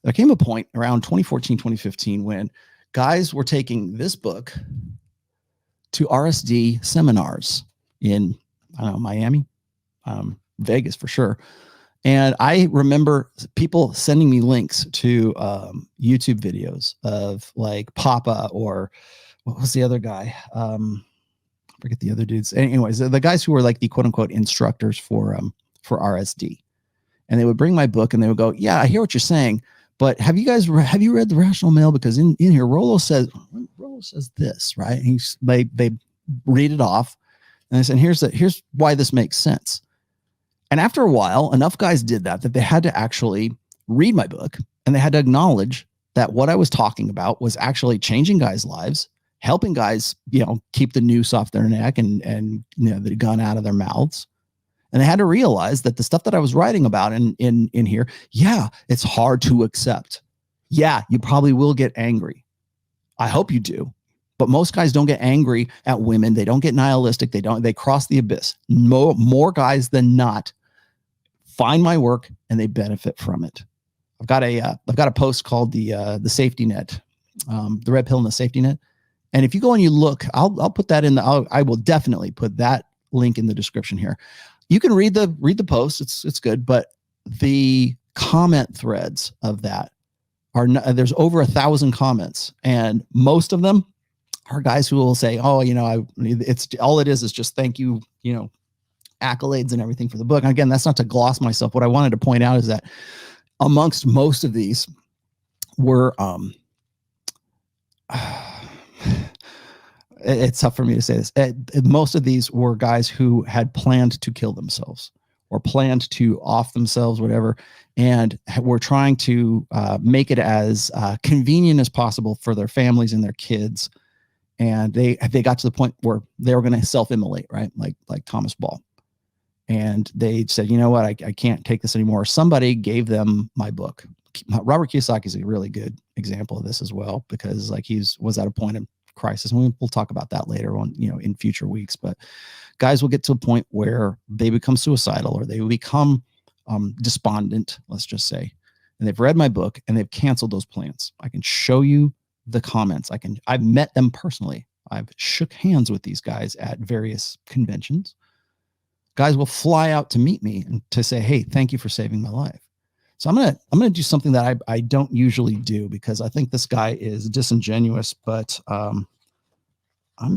there came a point around 2014, 2015 when guys were taking this book to RSD seminars in, I don't know, Miami, Vegas for sure. And I remember people sending me links to YouTube videos of like Papa, or what was the other guy? I forget the other dudes. Anyways, the guys who were like the quote unquote instructors for RSD. And they would bring my book and they would go, yeah, I hear what you're saying, but have you read The Rational Male? Because in here, Rollo says this, right? And they read it off. And I said, here's why this makes sense. And after a while, enough guys did that they had to actually read my book, and they had to acknowledge that what I was talking about was actually changing guys' lives, helping guys, keep the noose off their neck and the gun out of their mouths. And they had to realize that the stuff that I was writing about in here, yeah, it's hard to accept. Yeah, you probably will get angry. I hope you do. But most guys don't get angry at women. They don't get nihilistic. They cross the abyss. More guys than not find my work and they benefit from it. I've got a post called the safety net, the red pill and the safety net. And if you go and you look, I'll put that in I will definitely put that link in the description here. You can read the post. It's good, but the comment threads of that there's over 1,000 comments, and most of them are guys who will say, oh, it's all it is just thank you, accolades and everything for the book. And again, that's not to gloss myself. What I wanted to point out is that amongst most of these were, it's tough for me to say this. Most of these were guys who had planned to kill themselves or planned to off themselves, whatever, and were trying to make it as convenient as possible for their families and their kids. And they got to the point where they were going to self-immolate, right? Like Thomas Ball. And they said, you know what, I can't take this anymore. Somebody gave them my book. Robert Kiyosaki is a really good example of this as well, because like was at a point of crisis. And we'll talk about that later on, in future weeks. But guys will get to a point where they become suicidal, or they become despondent, let's just say. And they've read my book and they've canceled those plans. I can show you the comments. I've met them personally. I've shook hands with these guys at various conventions. Guys will fly out to meet me and to say, hey, thank you for saving my life. So I'm gonna do something that I don't usually do, because I think this guy is disingenuous, but I'm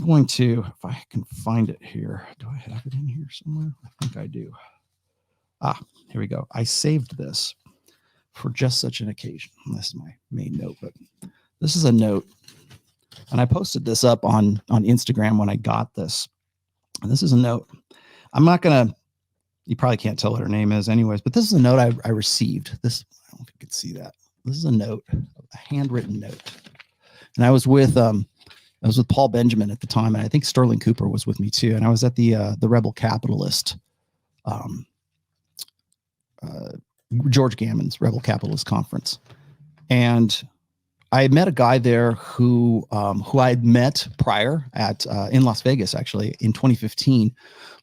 going to, if I can find it here. Do I have it in here somewhere? I think I do. Here we go. I saved this for just such an occasion. This is my main note, but this is a note, and I posted this up on Instagram when I got this. And this is a note. I'm not going to, you probably can't tell what her name is anyways, but this is a note I received. This, I don't know if you can see that. This is a note, a handwritten note. And I was with Paul Benjamin at the time, and I think Sterling Cooper was with me too. And I was at the Rebel Capitalist, George Gammon's Rebel Capitalist Conference. And I had met a guy there who I had met prior in Las Vegas, actually, in 2015,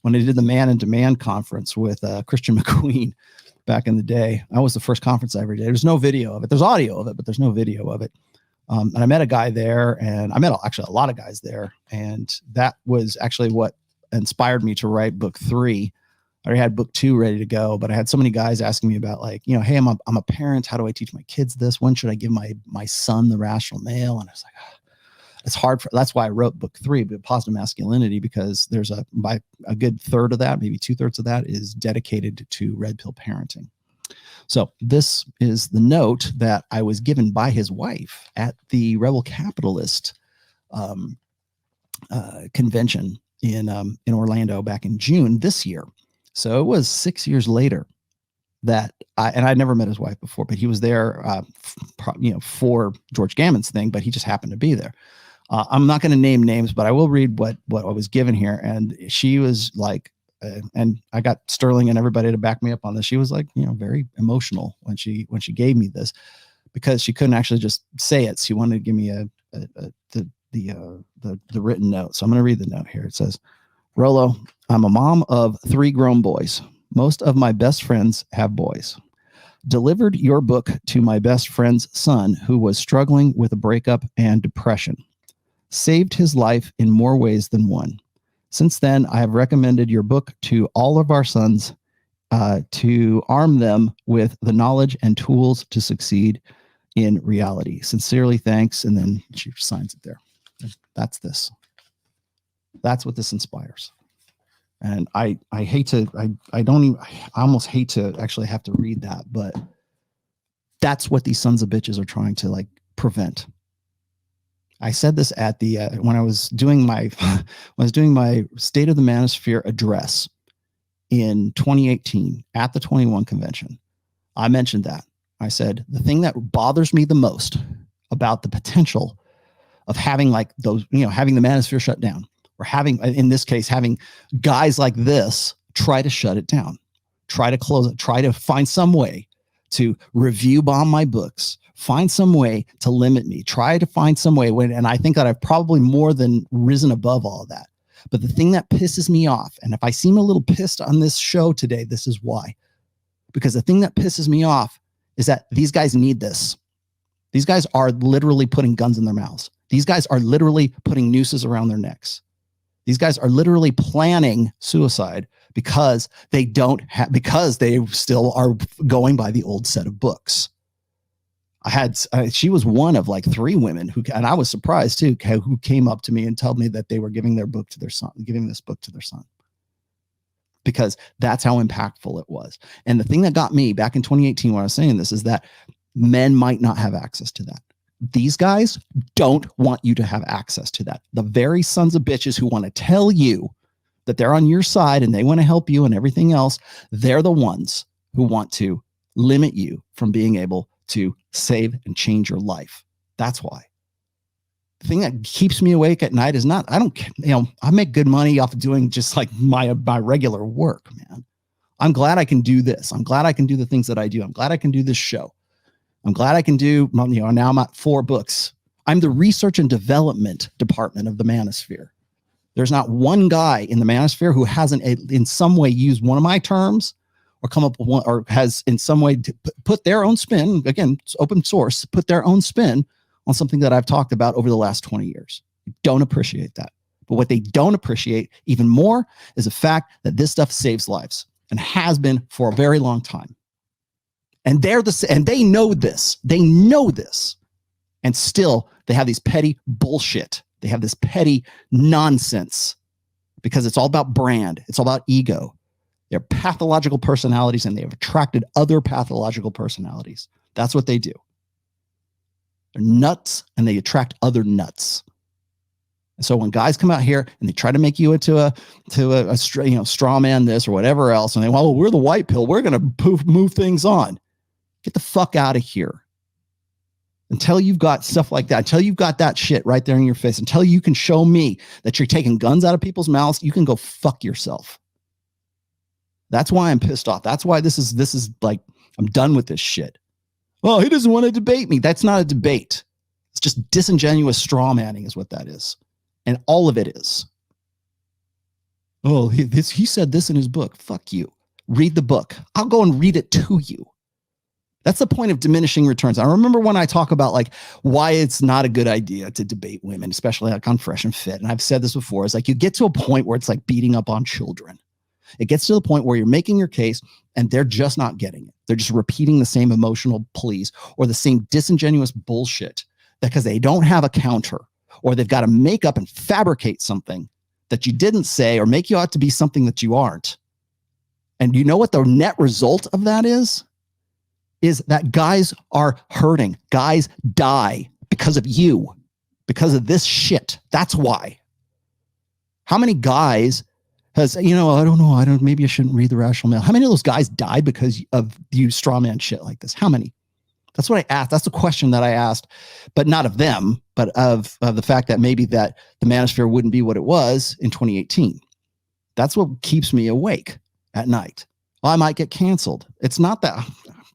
when I did the Man in Demand conference with Christian McQueen back in the day. That was the first conference I ever did. There's no video of it. There's audio of it, but there's no video of it. And I met a guy there, and I met actually a lot of guys there. And that was actually what inspired me to write book 3. I already had book 2 ready to go, but I had so many guys asking me about, like, hey, I'm a parent. How do I teach my kids this? When should I give my son The Rational Male? And I was like, it's hard that's why I wrote book 3, but Positive Masculinity, because there's by a good third of that, maybe 2/3 of that is dedicated to red pill parenting. So this is the note that I was given by his wife at the Rebel Capitalist convention in Orlando back in June this year. So it was 6 years later that I'd never met his wife before, but he was there, for George Gammon's thing, but he just happened to be there. I'm not going to name names, but I will read what I was given here. And she was like, and I got Sterling and everybody to back me up on this. She was like, very emotional when she gave me this, because she couldn't actually just say it. She wanted to give me the written note. So I'm going to read the note here. It says, Rollo, I'm a mom of 3 grown boys. Most of my best friends have boys. Delivered your book to my best friend's son who was struggling with a breakup and depression. Saved his life in more ways than one. Since then, I have recommended your book to all of our sons to arm them with the knowledge and tools to succeed in reality. Sincerely, thanks. And then she signs it there. That's this. That's what this inspires. And I hate to, I almost hate to actually have to read that, but that's what these sons of bitches are trying to like prevent. I said this at the, when I was doing my State of the Manosphere address in 2018 at the 21 convention. I mentioned that. I said, the thing that bothers me the most about the potential of having like those, having the manosphere shut down, or having, in this case, having guys like this try to shut it down, try to close it, try to find some way to review bomb my books, find some way to limit me, try to find some way when, and I think that I've probably more than risen above all of that. But the thing that pisses me off, and if I seem a little pissed on this show today, this is why. Because the thing that pisses me off is that these guys need this. These guys are literally putting guns in their mouths. These guys are literally putting nooses around their necks. These guys are literally planning suicide because they don't have, because they still are going by the old set of books. She was one of like 3 women who, and I was surprised too, who came up to me and told me that they were giving their book to their son, giving this book to their son, because that's how impactful it was. And the thing that got me back in 2018 when I was saying this is that men might not have access to that. These guys don't want you to have access to that. The very sons of bitches who want to tell you that they're on your side and they want to help you and everything else, they're the ones who want to limit you from being able to save and change your life. That's why. The thing that keeps me awake at night is not, I make good money off of doing just like my regular work, man. I'm glad I can do this. I'm glad I can do the things that I do. I'm glad I can do this show. I'm glad I can do, now I'm at 4 books. I'm the research and development department of the Manosphere. There's not one guy in the Manosphere who hasn't in some way used one of my terms or come up with one, or has in some way put their own spin, again, it's open source, put their own spin on something that I've talked about over the last 20 years. Don't appreciate that. But what they don't appreciate even more is the fact that this stuff saves lives and has been for a very long time. And they know this. They know this. And still they have these petty bullshit. They have this petty nonsense because it's all about brand. It's all about ego. They're pathological personalities and they have attracted other pathological personalities. That's what they do. They're nuts and they attract other nuts. And so when guys come out here and they try to make you into a straw man this or whatever else, and they, well, we're the white pill, we're going to move things on. Get the fuck out of here. Until you've got stuff like that, until you've got that shit right there in your face, until you can show me that you're taking guns out of people's mouths, you can go fuck yourself. That's why I'm pissed off. That's why this is like, I'm done with this shit. Well, he doesn't want to debate me. That's not a debate. It's just disingenuous straw manning is what that is. And all of it is. Oh, he said this in his book. Fuck you. Read the book. I'll go and read it to you. That's the point of diminishing returns. I remember when I talk about like why it's not a good idea to debate women, especially like on Fresh and Fit. And I've said this before, is like you get to a point where it's like beating up on children. It gets to the point where you're making your case and they're just not getting it. They're just repeating the same emotional pleas or the same disingenuous bullshit because they don't have a counter, or they've got to make up and fabricate something that you didn't say or make you out to be something that you aren't. And you know what the net result of that is? Is that guys are hurting. Guys die because of you, because of this shit. That's why. How many guys has, I don't know, maybe I shouldn't read the Rational Male. How many of those guys died because of you straw man shit like this? How many? That's what I asked. That's the question that I asked, but not of them, but of the fact that maybe that the Manosphere wouldn't be what it was in 2018. That's what keeps me awake at night. Well, I might get canceled. It's not that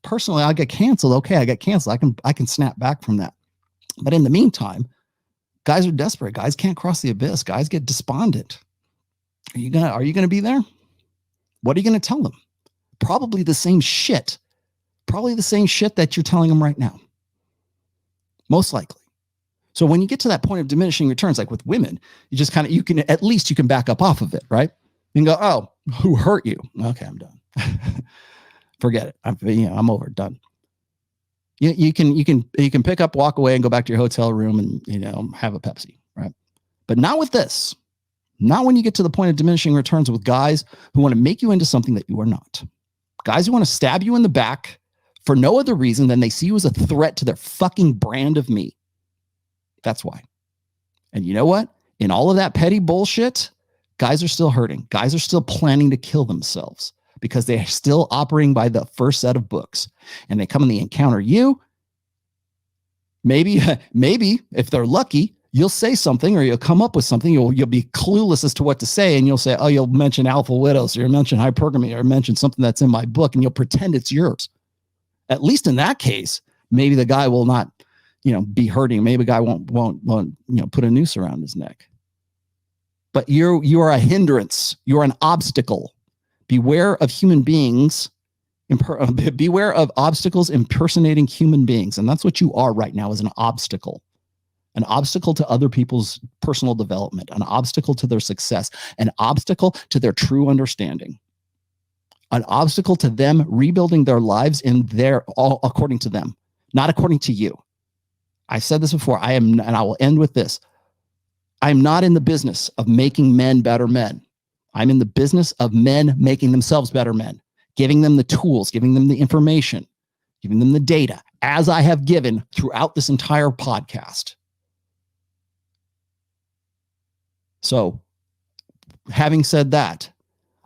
personally I'll get canceled. Okay, I get canceled. I can snap back from that. But in the meantime, guys are desperate. Guys can't cross the abyss. Guys get despondent. Are you gonna be there? What are you gonna tell them? Probably the same shit. Probably the same shit that you're telling them right now. Most likely. So when you get to that point of diminishing returns, like with women, you just kind of, you can, at least you can back up off of it, right? You can go, oh, who hurt you? Okay, I'm done. Forget it. I'm over, done. You can pick up, walk away, and go back to your hotel room and, have a Pepsi, right? But not with this. Not when you get to the point of diminishing returns with guys who want to make you into something that you are not. Guys who want to stab you in the back for no other reason than they see you as a threat to their fucking brand of me. That's why. And you know what? In all of that petty bullshit, guys are still hurting. Guys are still planning to kill themselves because they're still operating by the first set of books. And they come and they encounter you. Maybe if they're lucky, you'll say something or you'll come up with something. You'll be clueless as to what to say. And you'll say, oh, you'll mention alpha widows or you'll mention hypergamy or mention something that's in my book and you'll pretend it's yours. At least in that case, maybe the guy will not, be hurting. Maybe the guy won't, put a noose around his neck. But you are a hindrance. You're an obstacle. Beware of human beings. Beware of obstacles impersonating human beings. And that's what you are right now, is an obstacle to other people's personal development, an obstacle to their success, an obstacle to their true understanding, an obstacle to them rebuilding their lives according to them, not according to you. I've said this before. And I will end with this. I'm not in the business of making men better men. I'm in the business of men making themselves better men, giving them the tools, giving them the information, giving them the data, as I have given throughout this entire podcast. So, having said that,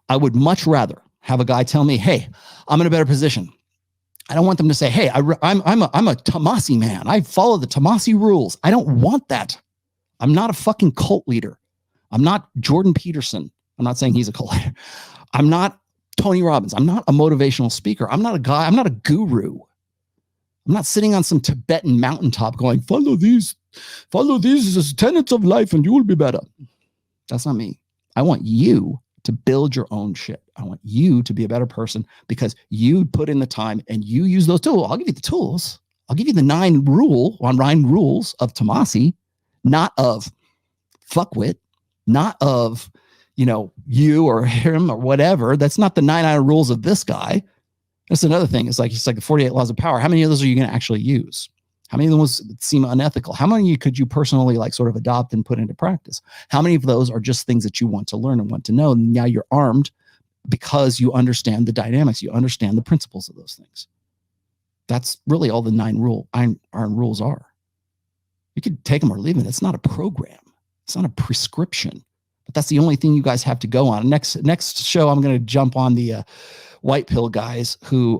I would much rather have a guy tell me, hey, I'm in a better position. I don't want them to say, hey, I'm a Tomasi man. I follow the Tomasi rules. I don't want that. I'm not a fucking cult leader. I'm not Jordan Peterson. I'm not saying he's a cult leader. I'm not Tony Robbins. I'm not a motivational speaker. I'm not a guy. I'm not a guru. I'm not sitting on some Tibetan mountaintop going, follow these as tenets of life and you will be better. That's not me. I want you to build your own shit. I want you to be a better person because you put in the time and you use those tools. I'll give you the tools. I'll give you the 9 rules of Tomasi, not of fuckwit, not of, you or him or whatever. That's not the 9 rules of this guy. That's another thing. It's like the 48 laws of power. How many of those are you going to actually use? How many of them seem unethical? How many could you personally sort of adopt and put into practice? How many of those are just things that you want to learn and want to know? And now you're armed because you understand the dynamics. You understand the principles of those things. That's really all the 9 rules are. You could take them or leave them. It's not a program. It's not a prescription. But that's the only thing you guys have to go on. Next show, I'm going to jump on the white pill guys who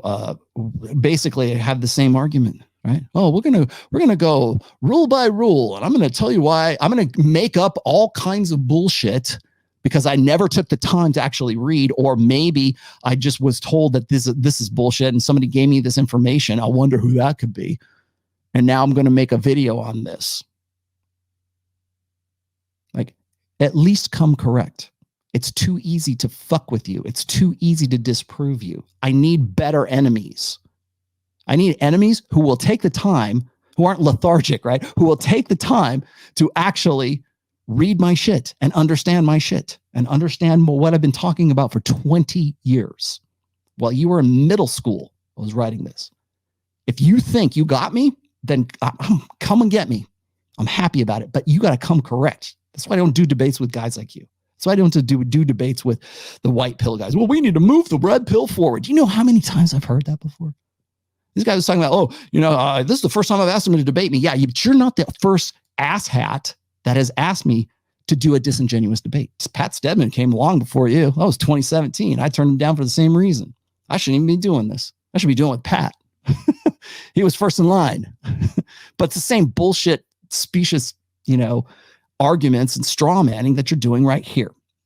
basically have the same argument. Right? Oh, we're gonna go rule by rule, and I'm gonna tell you why. I'm gonna make up all kinds of bullshit because I never took the time to actually read, or maybe I just was told that this is bullshit, and somebody gave me this information. I wonder who that could be, and now I'm gonna make a video on this. At least come correct. It's too easy to fuck with you. It's too easy to disprove you. I need better enemies. I need enemies who will take the time, who aren't lethargic, right? Who will take the time to actually read my shit and understand my shit and understand what I've been talking about for 20 years. While you were in middle school, I was writing this. If you think you got me, then come and get me. I'm happy about it, but you got to come correct. That's why I don't do debates with guys like you. That's why I don't do debates with the white pill guys. Well, we need to move the red pill forward. You know how many times I've heard that before? This guy was talking about, this is the first time I've asked him to debate me. Yeah, but you're not the first asshat that has asked me to do a disingenuous debate. Pat Stedman came along before you. That was 2017. I turned him down for the same reason. I shouldn't even be doing this. I should be doing it with Pat. He was first in line. But it's the same bullshit, specious, arguments and straw manning that you're doing right here.